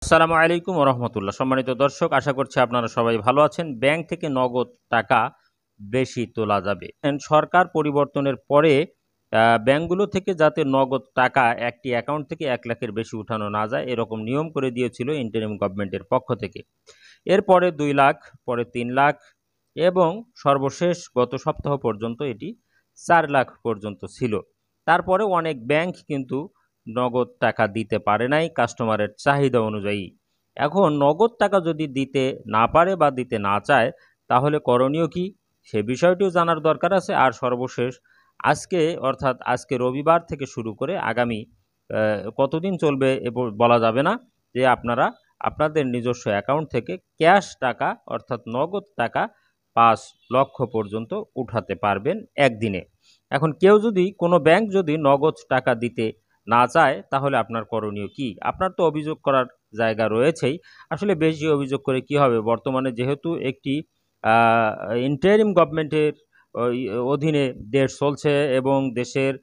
আসসালামু আলাইকুম ওয়া রাহমাতুল্লাহ। সম্মানিত দর্শক, আশা করছি আপনারা সবাই ভালো আছেন। ব্যাংক থেকে নগদ টাকা বেশি তোলা যাবে। সরকার পরিবর্তনের পরে ব্যাংকগুলো থেকে যাতে নগদ টাকা একটি অ্যাকাউন্ট থেকে ১ লাখের বেশি উঠানো না যায়, এরকম নিয়ম করে দিয়েছিল ইন্টারিম গভর্নমেন্টের পক্ষ থেকে। এরপরে ২ লাখ, পরে ৩ লাখ এবং সর্বশেষ গত সপ্তাহ পর্যন্ত এটি ৪ লাখ পর্যন্ত ছিল। তারপরেও অনেক ব্যাংক কিন্তু নগদ টাকা দিতে পারে নাই কাস্টমারের চাহিদা অনুযায়ী। এখন নগদ টাকা যদি দিতে না পারে বা দিতে না চায়, তাহলে করণীয় কি? সে বিষয়টিও জানার দরকার আছে। আর সর্বশেষ আজকে, অর্থাৎ আজকে রবিবার থেকে শুরু করে আগামী কতদিন চলবে বলা যাবে না, যে আপনারা আপনাদের নিজস্ব অ্যাকাউন্ট থেকে ক্যাশ টাকা, অর্থাৎ নগদ টাকা ৫ লক্ষ পর্যন্ত উঠাতে পারবেন একদিনে। এখন কেউ যদি, কোনো ব্যাংক যদি নগদ টাকা দিতে না চায়, তাহলে আপনার করণীয় কি? আপনার তো অভিযোগ করার জায়গা রয়েছেই। আসলে বেশি অভিযোগ করে কি হবে? বর্তমানে যেহেতু একটি আ ইন্টারিম গভর্নমেন্টের ওই অধীনে দেশ চলছে এবং দেশের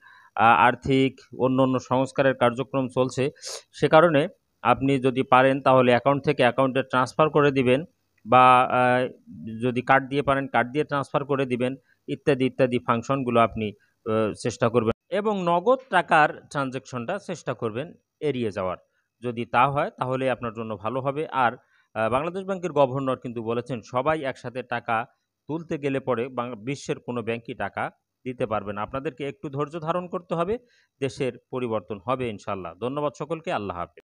আর্থিক অন্যান্য সংস্কারের কার্যক্রম চলছে, সে কারণে আপনি যদি পারেন তাহলে অ্যাকাউন্ট থেকে অ্যাকাউন্টে ট্রান্সফার করে দিবেন, বা আ যদি কার্ড দিয়ে পারেন কার্ড দিয়ে ট্রান্সফার করে দিবেন, ইত্যাদি, ইত্যাদি ফাংশনগুলো আপনি চেষ্টা করবেন এবং নগদ টাকার ট্রান্সেকশনটা চেষ্টা করবেন এড়িয়ে যাওয়ার। যদি তা হয় তাহলে আপনার জন্য ভালো হবে। আর বাংলাদেশ ব্যাংকের গভর্নর কিন্তু বলেছেন, সবাই একসাথে টাকা তুলতে গেলে পরে বিশ্বের কোনো ব্যাংকই টাকা দিতে পারবে না। আপনাদেরকে একটু ধৈর্য ধারণ করতে হবে। দেশের পরিবর্তন হবে ইনশাআল্লাহ। ধন্যবাদ সকলকে। আল্লাহ হাফেজ।